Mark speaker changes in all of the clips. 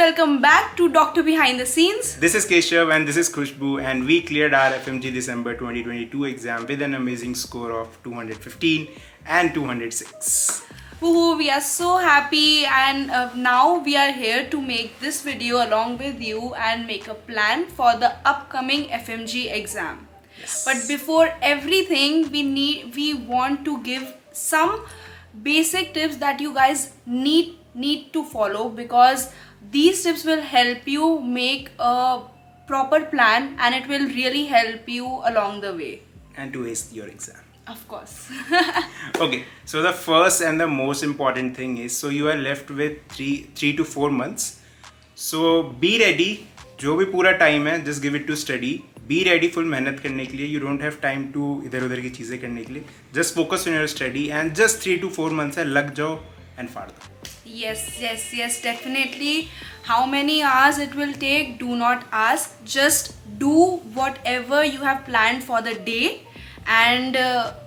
Speaker 1: welcome back to Doctor Behind the Scenes.
Speaker 2: This is Keshav and this is Khushbu, and we cleared our FMG December 2022 exam with an amazing score of 215 and 206.
Speaker 1: Woohoo, we are so happy, and now we are here to make this video along with you and make a plan for the upcoming FMG exam.
Speaker 2: Yes.
Speaker 1: But before everything, we want to give some basic tips that you guys need to follow, because these tips will help you make a proper plan and it will really help you along the way.
Speaker 2: And to ace your exam.
Speaker 1: Of course.
Speaker 2: Okay, so the first and the most important thing is, so you are left with three to 4 months. So be ready. जो भी पूरा time है, just give it to study. Be ready full मेहनत करने के लिए. You don't have time to इधर उधर की चीज़ें करने के लिए. Just focus on your study and just 3 to 4 months है, लग जाओ and फाड़ दो.
Speaker 1: Yes, definitely. How many hours it will take, do not ask. Just do whatever you have planned for the day, and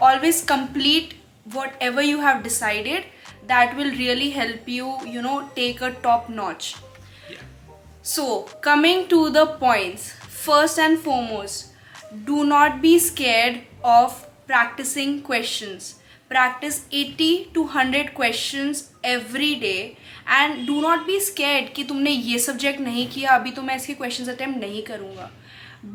Speaker 1: always complete whatever you have decided. That will really help you, take a top notch.
Speaker 2: Yeah.
Speaker 1: So, coming to the points, first and foremost, do not be scared of practicing questions. Practice 80 to 100 questions every day, and do not be scared कि तुमने ये subject नहीं किया, अभी तो मैं इसके questions attempt नहीं करूँगा.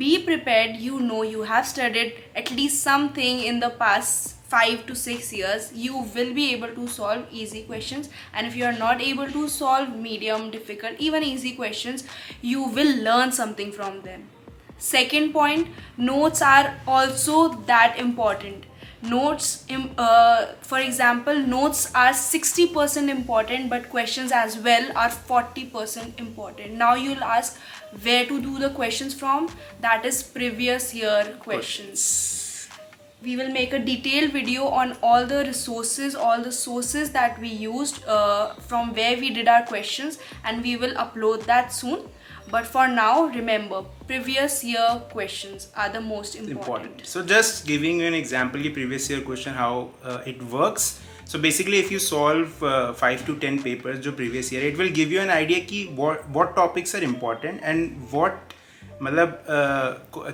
Speaker 1: Be prepared. You have studied at least something in the past 5 to 6 years. You will be able to solve easy questions, and if you are not able to solve medium, difficult, even easy questions, you will learn something from them. Second point, notes are also that important. Notes, for example, notes are 60% important, but questions as well are 40% important. Now you'll ask where to do the questions from. That is previous year questions. We will make a detailed video on all the resources, all the sources that we used from where we did our questions, and we will upload that soon. But for now, remember, previous year questions are the most important.
Speaker 2: So just giving you an example, the previous year question, how it works. So basically, if you solve 5 to 10 papers जो previous year, it will give you an idea कि what topics are important and what मतलब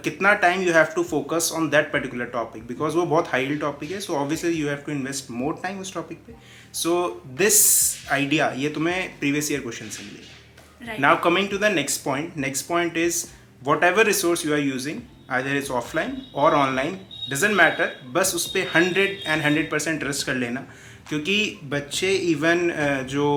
Speaker 2: कितना time you have to focus on that particular topic, because वो बहुत high yield topic है, so obviously you have to invest more time उस topic पे. So this idea ये तुम्हें previous year question से मिलेगा.
Speaker 1: Right.
Speaker 2: Now coming to the next point. Next point is, whatever resource you are using, either it's offline or online, doesn't matter. बस उस पे 100% trust कर लेना, क्योंकि बच्चे even जो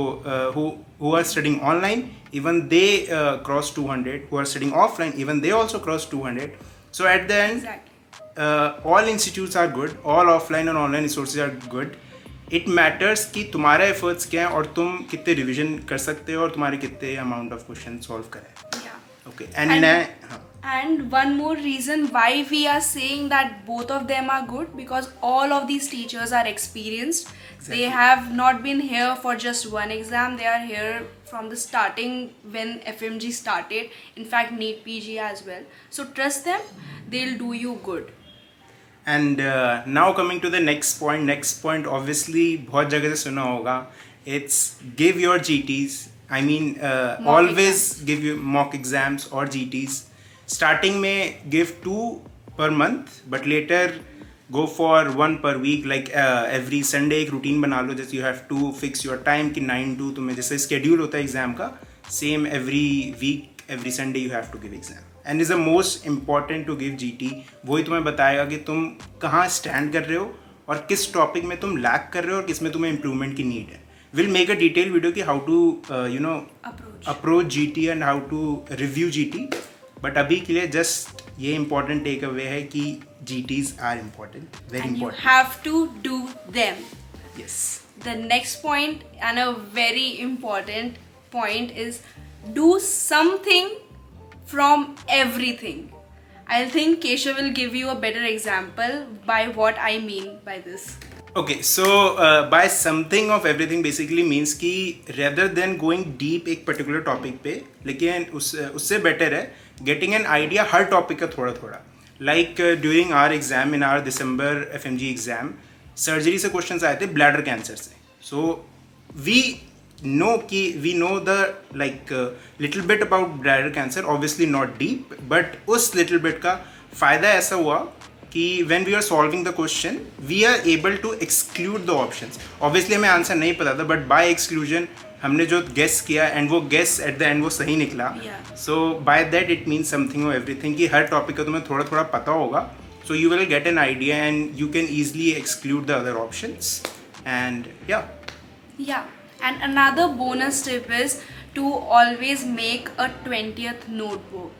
Speaker 2: who are studying online, even they cross 200. Who are studying offline, even they also cross 200. So at the end,
Speaker 1: Exactly.
Speaker 2: all institutes are good. All offline and online resources are good. It matters कि तुम्हारा efforts क्या है और तुम कितने revision कर सकते हो और तुम्हारे कितने amount of questions solve करें.
Speaker 1: Yeah.
Speaker 2: Okay.
Speaker 1: And one more reason why we are saying that both of them are good, because all of these teachers are experienced.
Speaker 2: Exactly.
Speaker 1: They have not been here for just one exam. They are here from the starting when FMG started. In fact, NEET PG as well. So trust them. They'll do you good.
Speaker 2: And now coming to the next point. Next point, obviously बहुत जगह से सुना होगा. It's give your GTs. I mean always give you mock exams or GTs. Starting में give 2 per month, but later go for 1 per week. Like every Sunday एक routine बना लो. जैसे you have to fix your time कि 9 to तुम्हें जैसे schedule होता है exam का, same every week, every Sunday you have to give exam. And is the most important to give GT. वही तुम्हें बताएगा कि तुम कहाँ stand कर रहे हो और किस topic में तुम lack कर रहे हो और किस में तुम्हें improvement की need है. We'll make a detailed video कि how to approach GT and how to review GT. But अभी के लिए just ये important takeaway है कि GTs are important, very
Speaker 1: And
Speaker 2: important.
Speaker 1: you have to do them.
Speaker 2: Yes.
Speaker 1: The next point, and a very important point, is do something from everything. I think Keshav will give you a better example by what I mean by this.
Speaker 2: Okay, so by something of everything basically means कि rather than going deep एक particular topic पे, लेकिन उससे better है getting an idea her topic का थोड़ा थोड़ा. Like during our exam, in our December FMG exam, surgery से questions आए थे bladder cancer से. So we know कि we know the like little bit about bladder cancer, obviously not deep, but उस little bit का फ़ायदा ऐसा हुआ कि when we are solving the question we are able to exclude the options. Obviously हमें answer नहीं पता था, but by exclusion हमने जो guess किया and वो guess at the end वो सही निकला. So by that it means something or everything कि हर topic का तुम्हें थोड़ा थोड़ा पता होगा, so you will get an idea and you can easily exclude the other options. And
Speaker 1: Yeah, and another bonus tip is to always make a 20th notebook.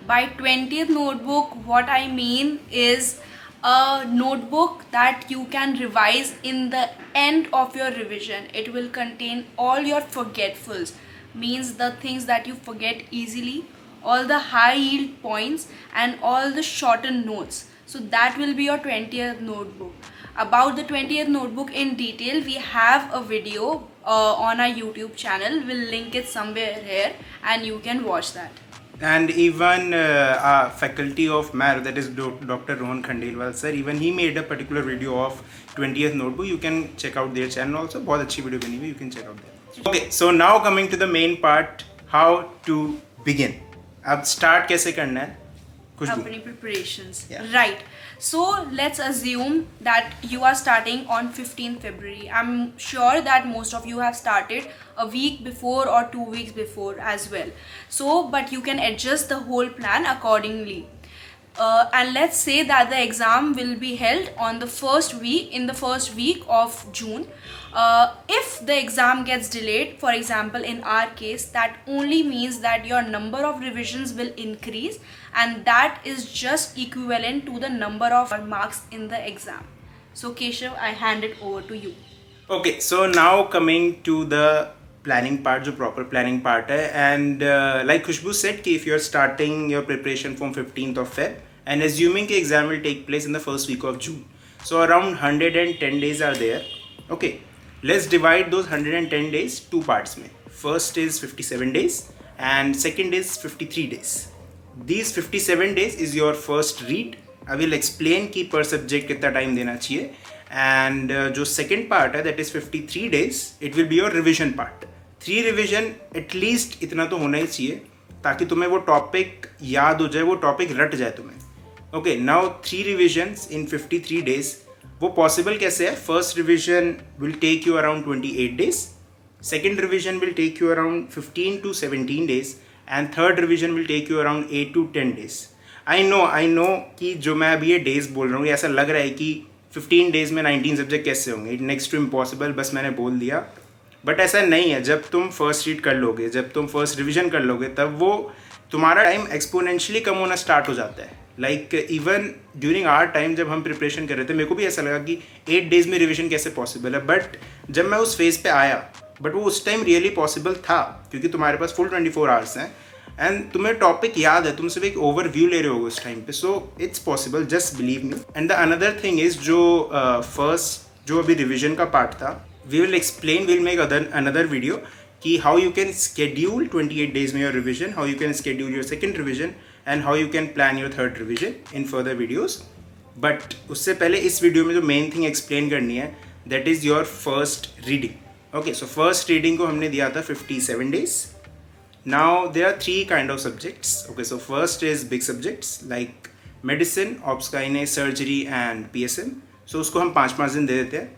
Speaker 1: By 20th notebook, what I mean is a notebook that you can revise in the end of your revision. It will contain all your forgetfuls, means the things that you forget easily, all the high yield points and all the shortened notes. So that will be your 20th notebook. About the 20th notebook in detail, we have a video on our YouTube channel. We'll link it somewhere here and you can watch that.
Speaker 2: And even our faculty of math, that is Dr. Rohan Khandelwal sir, even he made a particular video of 20th notebook. You can check out their channel also. बहुत अच्छी video बनी हुई, you can check out there. Okay, so now coming to the main part, how to begin. अब start कैसे करना है?
Speaker 1: Company preparations.
Speaker 2: Yeah.
Speaker 1: Right. So let's assume that you are starting on 15th February. I'm sure that most of you have started a week before or 2 weeks before as well. So, but you can adjust the whole plan accordingly. And let's say that the exam will be held on the first week of June. If the exam gets delayed, for example in our case, that only means that your number of revisions will increase, and that is just equivalent to the number of marks in the exam. So Keshav, I hand it over to you.
Speaker 2: Okay, so now coming to the planning part, जो proper planning part है, and like Khushbu said कि if you are starting your preparation from 15th of Feb and assuming the exam will take place in the first week of June, so around 110 days are there. Okay, let's divide those 110 days two parts में. First is 57 days and second is 53 days. These 57 days is your first read. I will explain कि per subject कितना time देना चाहिए. And जो second part है, that is 53 days, it will be your revision part. 3 revision at least इतना तो होना ही चाहिए ताकि तुम्हें वो topic याद हो जाए, वो topic रट जाए तुम्हें. Okay, now 3 revisions in 53 days. वो possible कैसे है? First revision will take you around 28 days. Second revision will take you around 15 to 17 days. And third revision will take you around 8 to 10 days. I know कि जो मैं अभी ये days बोल रहा हूँ, ऐसा लग रहा है कि 15 days में 19 सब्जेक्ट कैसे होंगे, नेक्स्ट टू इम्पॉसिबल, बस मैंने बोल दिया. बट ऐसा नहीं है. जब तुम फर्स्ट रीड कर लोगे, जब तुम फर्स्ट रिवीजन कर लोगे, तब वो तुम्हारा टाइम एक्सपोनेंशियली कम होना स्टार्ट हो जाता है. Like even during our time जब हम प्रिपरेशन कर रहे थे, मेरे को भी ऐसा लगा कि 8 days में रिविजन कैसे पॉसिबल है. बट जब मैं उस फेज पे आया, बट वो उस टाइम रियली पॉसिबल था क्योंकि तुम्हारे पास फुल 24 आवर्स हैं एंड तुम्हें टॉपिक याद है, तुम सिर्फ एक ओवरव्यू ले रहे हो उस टाइम पे. So it's possible, just believe me. And the another thing is जो फर्स्ट जो अभी रिविजन का पार्ट था, we will explain, will make another video कि how you can schedule 28 days में your revision, how you can schedule your second revision and how you can plan your third revision in further videos. But उससे पहले इस video में जो main thing explain करनी है, that is your first reading. Okay, so first reading को हमने दिया था 57 days. Now there are 3 kind of subjects. Okay, so first is big subjects like medicine, obs gyne, surgery and PSM. So उसको हम 5 दिन दे देते हैं.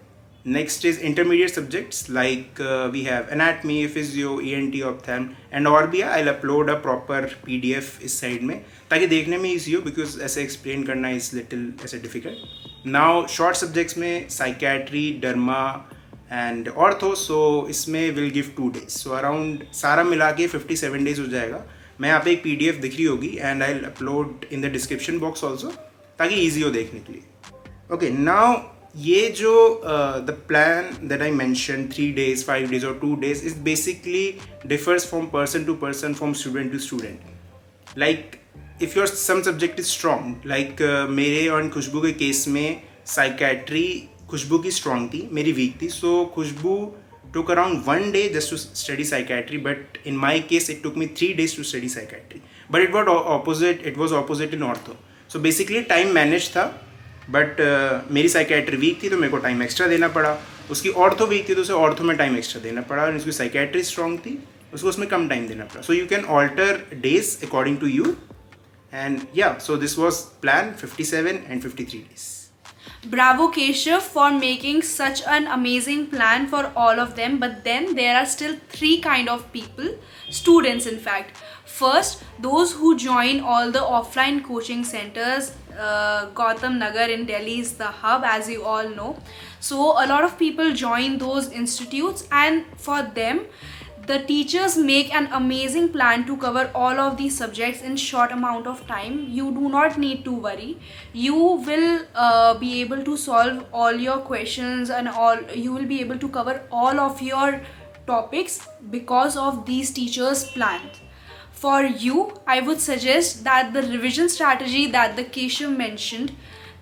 Speaker 2: Next is intermediate subjects like we have anatomy, physio, ENT, ophthalm and और भी. I'll upload a proper PDF इस side में ताकि देखने में easy हो, because ऐसे explain करना is little ऐसे difficult. Now short subjects में psychiatry, derma एंड ऑर्थो, सो इसमें will give 2 days. So around सारा मिला के 57 days हो जाएगा. मैं यहाँ पे एक PDF दिख रही होगी and I will upload in the description box also ताकि ईजी हो देखने के लिए. ओके, नाउ ये जो the plan that I mention 3 days, 5 days और 2 days is basically differs from person to person, from student to student. Like if your some subject is strong, like मेरे और खुशबू के केस में साइकेट्री खुशबू की strong थी, मेरी वीक थी. सो खुशबू took around 1 day just to study psychiatry, but in my case it took me 3 days to study psychiatry. But it was opposite in ortho. So basically time managed था, but मेरी psychiatry week थी तो मेरे को time extra देना पड़ा. उसकी ortho week थी तो उसे ऑर्थो में टाइम एक्स्ट्रा देना पड़ा, और उसकी साइकेट्री स्ट्रॉन्ग थी उसको उसमें कम टाइम देना पड़ा. So you can alter days according to you. And yeah, so this was plan 57 and 53 days.
Speaker 1: Bravo Keshav for making such an amazing plan for all of them. But then there are still three kind of people, students in fact. First, those who join all the offline coaching centers. Gautam Nagar in Delhi is the hub, as you all know. So a lot of people join those institutes, and for them the teachers make an amazing plan to cover all of these subjects in short amount of time. You do not need to worry. You will be able to solve all your questions, and you will be able to cover all of your topics because of these teachers' plans. For you, I would suggest that the revision strategy that the Keshav mentioned,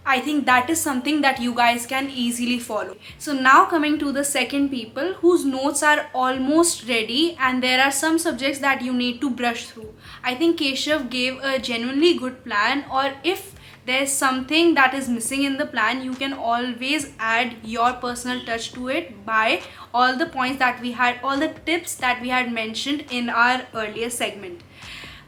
Speaker 1: I think that is something that you guys can easily follow. So now coming to the second people whose notes are almost ready and there are some subjects that you need to brush through. I think Keshav gave a genuinely good plan, or if there's something that is missing in the plan, you can always add your personal touch to it by all the points that we had, all the tips that we had mentioned in our earlier segment.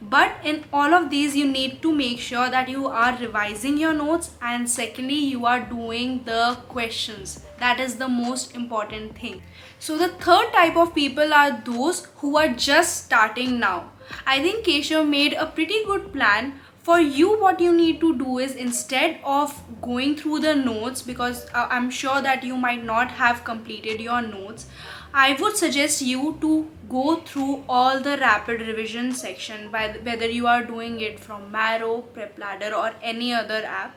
Speaker 1: But in all of these, you need to make sure that you are revising your notes, and secondly, you are doing the questions. That is the most important thing. So the third type of people are those who are just starting now. I think Keshav made a pretty good plan. For you, what you need to do is, instead of going through the notes, because I'm sure that you might not have completed your notes, I would suggest you to go through all the rapid revision section, whether you are doing it from Marrow, PrepLadder or any other app.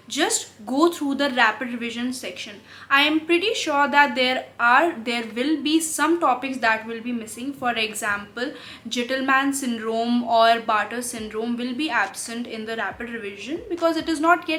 Speaker 1: Just go through the rapid revision section. I am pretty sure that there will be some topics that will be missing. For example, Gentleman syndrome or Bartter syndrome will be absent in the rapid revision because it is not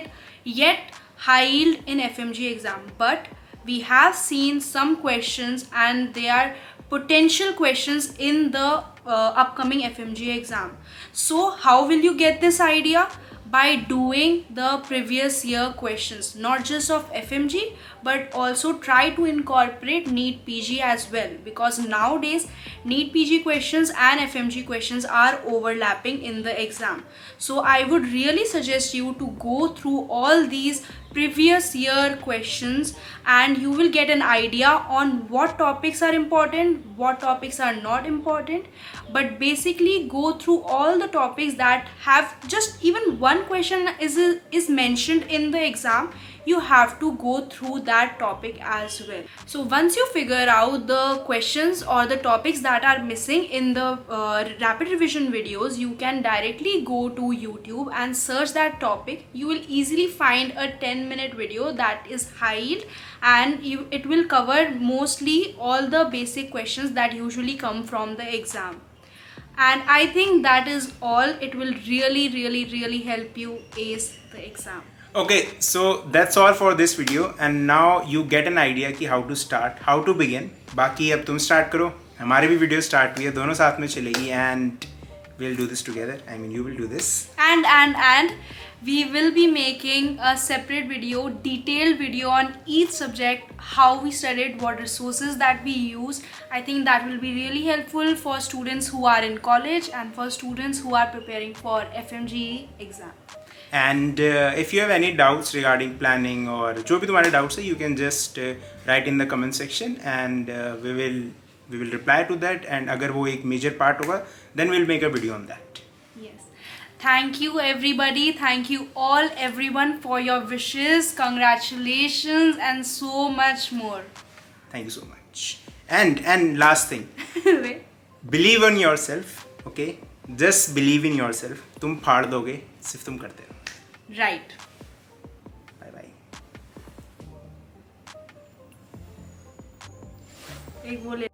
Speaker 1: yet high yield in FMG exam. But we have seen some questions, and they are potential questions in the upcoming FMG exam. So how will you get this idea? By doing the previous year questions, not just of FMG, but also try to incorporate NEET PG as well, because nowadays NEET PG questions and FMG questions are overlapping in the exam. So I would really suggest you to go through all these previous year questions, and you will get an idea on what topics are important, what topics are not important. But basically go through all the topics that have just even one question is mentioned in the exam. You have to go through that topic as well. So once you figure out the questions or the topics that are missing in the rapid revision videos, you can directly go to YouTube and search that topic. You will easily find a 10-minute video that is high yield, and it will cover mostly all the basic questions that usually come from the exam. And I think that is all. It will really help you ace the exam.
Speaker 2: Okay, so that's all for this video, and now you get an idea कि how to start, how to begin. बाकी अब तुम start करो, हमारे भी video start हुई है, दोनों साथ में चलेगी, and we'll do this together. I mean, you will do this.
Speaker 1: And we will be making a separate video, detailed video on each subject, how we studied, what resources that we use. I think that will be really helpful for students who are in college and for students who are preparing for FMGE exam.
Speaker 2: And if you have any doubts regarding planning or जो भी तुम्हारे doubts है, you can just write in the comment section, and we will reply to that. And अगर वो एक major part होगा, then we'll make a video on that.
Speaker 1: Yes. Thank you everybody. Thank you all everyone for your wishes, congratulations, and so much more.
Speaker 2: Thank you so much. And last thing,
Speaker 1: Wait.
Speaker 2: believe in yourself. Okay, just believe in yourself. तुम फाड़ दोगे, सिर्फ तुम करते रहो.
Speaker 1: Right.
Speaker 2: Bye bye.
Speaker 1: एक बोले